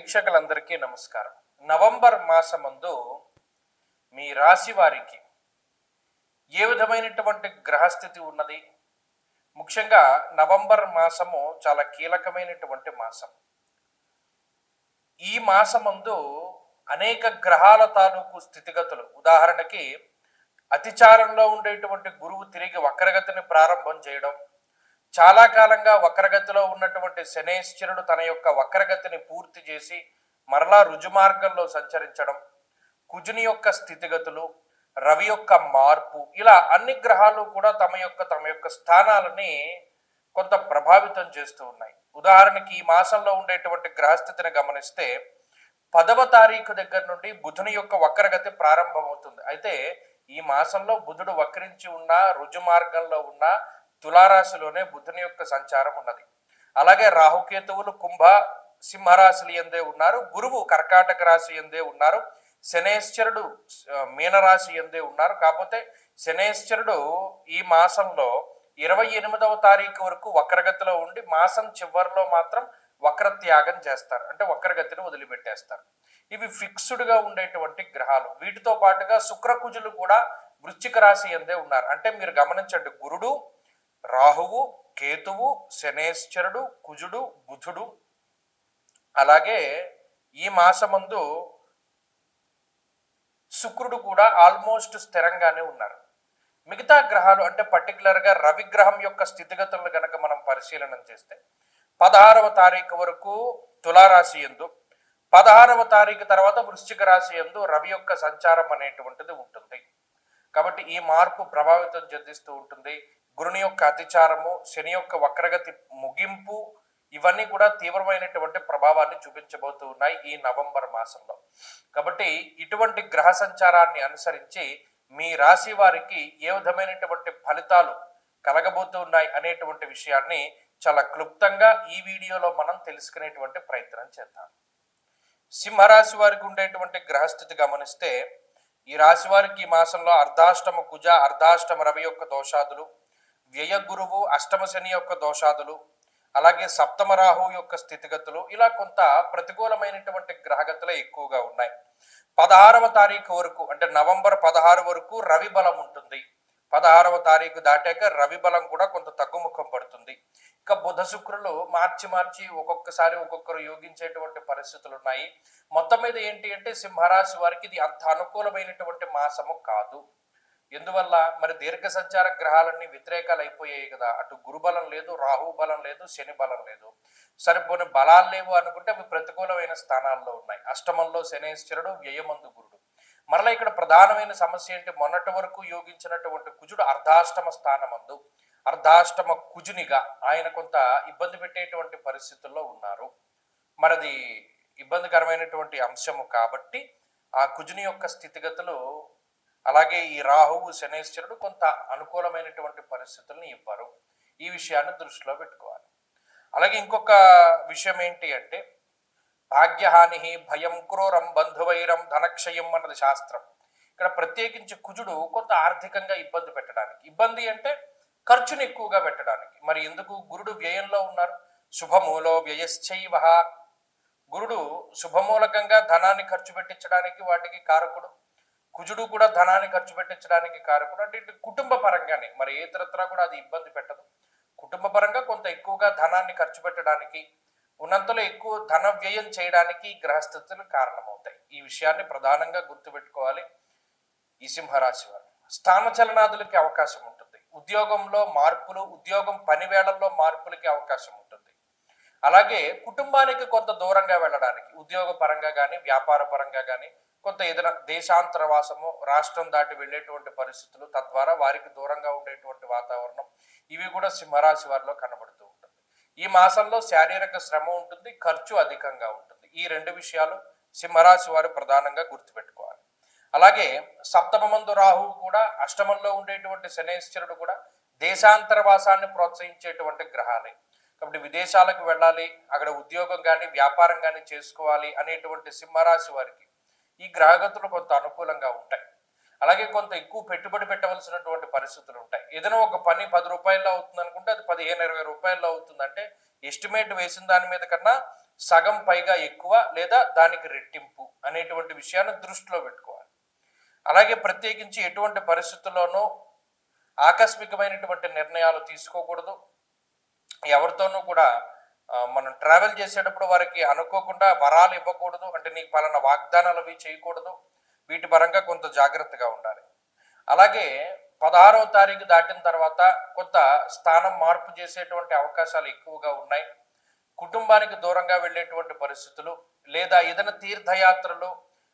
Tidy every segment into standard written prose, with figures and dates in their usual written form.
వీక్షకులందరికీ నమస్కారం. నవంబర్ మాసమందు మీ రాశి వారికి ఏ విధమైనటువంటి గ్రహస్థితి ఉన్నది? ముఖ్యంగా నవంబర్ మాసము చాలా కీలకమైనటువంటి మాసం. ఈ మాసమందు అనేక గ్రహాల తాలూకు స్థితిగతులు, ఉదాహరణకి అతిచారంలో ఉండేటువంటి గురువు తిరిగి వక్రగతిని ప్రారంభం చేయడం, చాలా కాలంగా వక్రగతిలో ఉన్నటువంటి శనేశ్వరుడు తన యొక్క వక్రగతిని పూర్తి చేసి మరలా రుజుమార్గంలో సంచరించడం, కుజుని యొక్క స్థితిగతులు, రవి యొక్క మార్పు, ఇలా అన్ని గ్రహాలు కూడా తమ యొక్క స్థానాలని కొంత ప్రభావితం చేస్తూ ఉన్నాయి. ఉదాహరణకి ఈ మాసంలో ఉండేటువంటి గ్రహస్థితిని గమనిస్తే 10వ తారీఖు దగ్గర నుండి బుధుని యొక్క వక్రగతి ప్రారంభమవుతుంది. అయితే ఈ మాసంలో బుధుడు వక్రించి ఉన్న రుజుమార్గంలో ఉన్న తులారాశిలోనే బుధుని యొక్క సంచారం ఉన్నది. అలాగే రాహుకేతువులు కుంభ సింహరాశులు ఎందే ఉన్నారు, గురువు కర్కాటక రాశి ఎందే ఉన్నారు, శనేశ్వరుడు మీనరాశి ఎందే ఉన్నారు. కాకపోతే శనేశ్వరుడు ఈ మాసంలో 28వ తారీఖు వరకు వక్రగతిలో ఉండి మాసం చివరిలో మాత్రం వక్రత్యాగం చేస్తారు, అంటే వక్రగతిని వదిలిపెట్టేస్తారు. ఇవి ఫిక్స్డ్గా ఉండేటువంటి గ్రహాలు. వీటితో పాటుగా శుక్రకుజులు కూడా వృశ్చిక రాశి ఎందే ఉన్నారు. అంటే మీరు గమనించండి, గురుడు, రాహువు, కేతువు, శనేశ్వరుడు, కుజుడు, బుధుడు, అలాగే ఈ మాసమందు శుక్రుడు కూడా ఆల్మోస్ట్ స్థిరంగానే ఉన్నారు. మిగతా గ్రహాలు అంటే పర్టికులర్గా రవి గ్రహం యొక్క స్థితిగతులను కనుక మనం పరిశీలన చేస్తే 16వ తారీఖు వరకు తులారాశి యందు, 16వ తారీఖు తర్వాత వృశ్చిక రాశి యందు రవి యొక్క సంచారం అనేటువంటిది ఉంటుంది. కాబట్టి ఈ మార్పు ప్రభావితం చెందిస్తూ ఉంటుంది. గురుని యొక్క అతిచారము, శని యొక్క వక్రగతి ముగింపు, ఇవన్నీ కూడా తీవ్రమైనటువంటి ప్రభావాన్ని చూపించబోతూ ఉన్నాయి ఈ నవంబర్ మాసంలో. కాబట్టి ఇటువంటి గ్రహ సంచారాన్ని అనుసరించి మీ రాశి వారికి ఏ విధమైనటువంటి ఫలితాలు కలగబోతూ ఉన్నాయి అనేటువంటి విషయాన్ని చాలా క్లుప్తంగా ఈ వీడియోలో మనం తెలుసుకునేటువంటి ప్రయత్నం చేద్దాం. సింహరాశి వారికి ఉండేటువంటి గ్రహస్థితి గమనిస్తే ఈ రాశి వారికి ఈ మాసంలో అర్ధాష్టమ కుజ, అర్ధాష్టమ రవి యొక్క దోషాదులు, వ్యయ గురువు, అష్టమ శని యొక్క దోషాదులు, అలాగే సప్తమ రాహు యొక్క స్థితిగతులు, ఇలా కొంత ప్రతికూలమైనటువంటి గ్రహగతులే ఎక్కువగా ఉన్నాయి. 16వ తారీఖు వరకు అంటే నవంబర్ 16 వరకు రవి బలం ఉంటుంది. 16వ తారీఖు దాటాక రవి బలం కూడా కొంత తగ్గుముఖం పడుతుంది. ఇక బుధ శుక్రులు మార్చి ఒక్కొక్కసారి ఒక్కొక్కరు యోగించేటువంటి పరిస్థితులు ఉన్నాయి. మొత్తం మీద ఏంటి అంటే సింహరాశి వారికి ఇది అంత అనుకూలమైనటువంటి మాసము కాదు. ఎందువల్ల? మరి దీర్ఘ సంచార గ్రహాలన్నీ వ్యతిరేకాలు అయిపోయాయి కదా. అటు గురుబలం లేదు, రాహు బలం లేదు, శని బలం లేదు. సరిపోని బలాలు లేవు అనుకుంటే అవి ప్రతికూలమైన స్థానాల్లో ఉన్నాయి. అష్టమంలో శనేశ్వరుడు, వ్యయమందు గురుడు. మరలా ఇక్కడ ప్రధానమైన సమస్య ఏంటి? మొన్నటి వరకు యోగించినటువంటి కుజుడు అర్ధాష్టమ స్థానమందు, అర్ధాష్టమ కుజునిగా ఆయన కొంత ఇబ్బంది పెట్టేటువంటి పరిస్థితుల్లో ఉన్నారు. మరది ఇబ్బందికరమైనటువంటి అంశము కాబట్టి ఆ కుజుని యొక్క స్థితిగతులు, అలాగే ఈ రాహువు శనేశ్వరుడు కొంత అనుకూలమైనటువంటి పరిస్థితులను ఇవ్వరు. ఈ విషయాన్ని దృష్టిలో పెట్టుకోవాలి. అలాగే ఇంకొక విషయం ఏంటి అంటే భాగ్యహాని, భయం, క్రూరం, బంధువైరం, ధనక్షయం అన్నది శాస్త్రం. ఇక్కడ ప్రత్యేకించి కుజుడు కొంత ఆర్థికంగా ఇబ్బంది పెట్టడానికి, ఇబ్బంది అంటే ఖర్చుని ఎక్కువగా పెట్టడానికి. మరి ఎందుకు? గురుడు వ్యయంలో ఉన్నారు. శుభమూలో వ్యయశ్చైవ, గురుడు శుభమూలకంగా ధనాన్ని ఖర్చు పెట్టించడానికి వాటికి కారకుడు. కుజుడు కూడా ధనాన్ని ఖర్చు పెట్టించడానికి కారకుడు. అంటే ఇటు కుటుంబ పరంగానే, మరి ఏ తరత్రా కూడా అది ఇబ్బంది పెట్టదు. కుటుంబ పరంగా కొంత ఎక్కువగా ధనాన్ని ఖర్చు పెట్టడానికి, ఉన్నంతలో ఎక్కువ ధన వ్యయం చేయడానికి గ్రహస్థితులు కారణమవుతాయి. ఈ విషయాన్ని ప్రధానంగా గుర్తుపెట్టుకోవాలి ఈ సింహరాశి వారు. స్థానచలనాదులకి అవకాశం ఉంటుంది. ఉద్యోగంలో మార్పులు, ఉద్యోగం పని వేళల్లో మార్పులకి అవకాశం ఉంటుంది. అలాగే కుటుంబానికి కొంత దూరంగా వెళ్ళడానికి, ఉద్యోగ పరంగా కానీ వ్యాపార పరంగా కానీ కొంత ఏదైనా దేశాంతరవాసము, రాష్ట్రం దాటి వెళ్ళేటువంటి పరిస్థితులు, తద్వారా వారికి దూరంగా ఉండేటువంటి వాతావరణం, ఇవి కూడా సింహరాశి వారిలో కనబడుతూ ఉంటుంది. ఈ మాసంలో శారీరక శ్రమ ఉంటుంది, ఖర్చు అధికంగా ఉంటుంది. ఈ రెండు విషయాలు సింహరాశి వారు ప్రధానంగా గుర్తుపెట్టుకోవాలి. అలాగే సప్తమందు రాహువు కూడా, అష్టమంలో ఉండేటువంటి శనేశ్వరుడు కూడా దేశాంతరవాసాన్ని ప్రోత్సహించేటువంటి గ్రహాలే. కాబట్టి విదేశాలకు వెళ్ళాలి, అక్కడ ఉద్యోగం కానీ వ్యాపారం కానీ చేసుకోవాలి అనేటువంటి సింహరాశి వారికి ఈ గ్రహగతులు కొంత అనుకూలంగా ఉంటాయి. అలాగే కొంత ఎక్కువ పెట్టుబడి పెట్టవలసినటువంటి పరిస్థితులు ఉంటాయి. ఏదైనా ఒక పని 10 రూపాయల్లో అవుతుంది అనుకుంటే అది 15-20 రూపాయల్లో అవుతుంది. అంటే ఎస్టిమేట్ వేసిన దాని మీద కన్నా సగం పైగా ఎక్కువ లేదా దానికి రెట్టింపు అనేటువంటి విషయాన్ని దృష్టిలో పెట్టుకోవాలి. అలాగే ప్రత్యేకించి ఎటువంటి పరిస్థితుల్లోనూ ఆకస్మికమైనటువంటి నిర్ణయాలు తీసుకోకూడదు. ఎవరితోనూ కూడా మనం ట్రావెల్ చేసేటప్పుడు వారికి అనుకోకుండా వరాలు ఇవ్వకూడదు. అంటే నీకు పలానా వాగ్దానాలు అవి చేయకూడదు. వీటి పరంగా కొంత జాగ్రత్తగా ఉండాలి. అలాగే 16వ తారీఖు దాటిన తర్వాత కొంత స్థానం మార్పు చేసేటువంటి అవకాశాలు ఎక్కువగా ఉన్నాయి. కుటుంబానికి దూరంగా వెళ్ళేటువంటి పరిస్థితులు, లేదా ఏదైనా తీర్థయాత్రలు,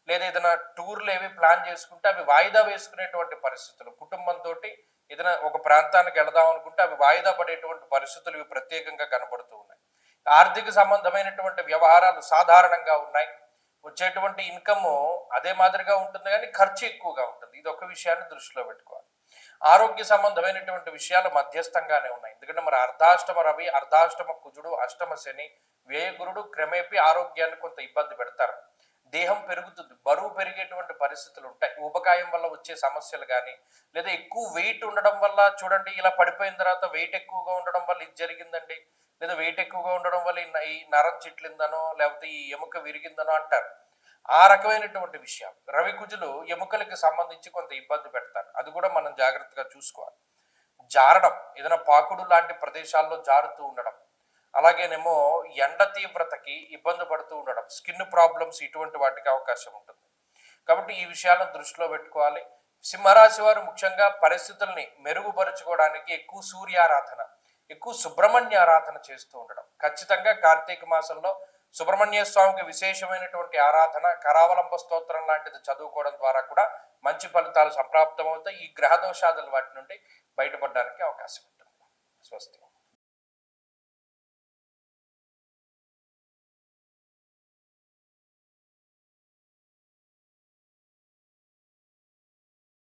లేదా ఏదైనా టూర్లు ఏవి ప్లాన్ చేసుకుంటే అవి వాయిదా వేసుకునేటువంటి పరిస్థితులు, కుటుంబంతో ఏదైనా ఒక ప్రాంతానికి వెళదాం అనుకుంటే అవి వాయిదా పడేటువంటి పరిస్థితులు ఇవి ప్రత్యేకంగా కనబడుతూ ఉన్నాయి. ఆర్థిక సంబంధమైనటువంటి వ్యవహారాలు సాధారణంగా ఉన్నాయి. వచ్చేటువంటి ఇన్కమ్ అదే మాదిరిగా ఉంటుంది, కానీ ఖర్చు ఎక్కువగా ఉంటుంది. ఇది ఒక విషయాన్ని దృష్టిలో పెట్టుకోవాలి. ఆరోగ్య సంబంధమైనటువంటి విషయాలు మధ్యస్థంగానే ఉన్నాయి. ఎందుకంటే మరి అర్ధాష్టమ రవి, అర్ధాష్టమ కుజుడు, అష్టమ శని, వ్యయగురుడు క్రమేపీ ఆరోగ్యాన్ని కొంత ఇబ్బంది పెడతారు. దేహం పెరుగుతుంది, బరువు పెరిగేటువంటి పరిస్థితులు ఉంటాయి. ఉపకాయం వల్ల వచ్చే సమస్యలు కానీ, లేదా ఎక్కువ వెయిట్ ఉండడం వల్ల, చూడండి ఇలా పడిపోయిన తర్వాత వెయిట్ ఎక్కువగా ఉండడం వల్ల ఇది జరిగిందండి, లేదా వెయిట్ ఎక్కువగా ఉండడం వల్ల ఈ నరం చిట్లిందనో లేకపోతే ఈ ఎముక విరిగిందనో అంటారు. ఆ రకమైనటువంటి విషయాలు రవి కుజులు ఎముకలకి సంబంధించి కొంత ఇబ్బంది పెడతారు. అది కూడా మనం జాగ్రత్తగా చూసుకోవాలి. జారడం, ఏదైనా పాకుడు లాంటి ప్రదేశాల్లో జారుతూ ఉండడం, అలాగేనేమో ఎండ తీవ్రతకి ఇబ్బంది పడుతూ ఉండడం, స్కిన్ ప్రాబ్లమ్స్, ఇటువంటి వాటికి అవకాశం ఉంటుంది. కాబట్టి ఈ విషయాలను దృష్టిలో పెట్టుకోవాలి. సింహరాశి వారు ముఖ్యంగా పరిస్థితుల్ని మెరుగుపరుచుకోవడానికి ఎక్కువ సూర్యారాధన, ఎక్కువ సుబ్రహ్మణ్య ఆరాధన చేస్తూ ఉండడం. ఖచ్చితంగా కార్తీక మాసంలో సుబ్రహ్మణ్య స్వామికి విశేషమైనటువంటి ఆరాధన, కరావలంబ స్తోత్రం లాంటిది చదువుకోవడం ద్వారా కూడా మంచి ఫలితాలు సంప్రాప్తమవుతాయి. ఈ గ్రహ దోషాదుల వాటి నుండి బయటపడడానికి అవకాశం ఉంటుంది. స్వస్తి.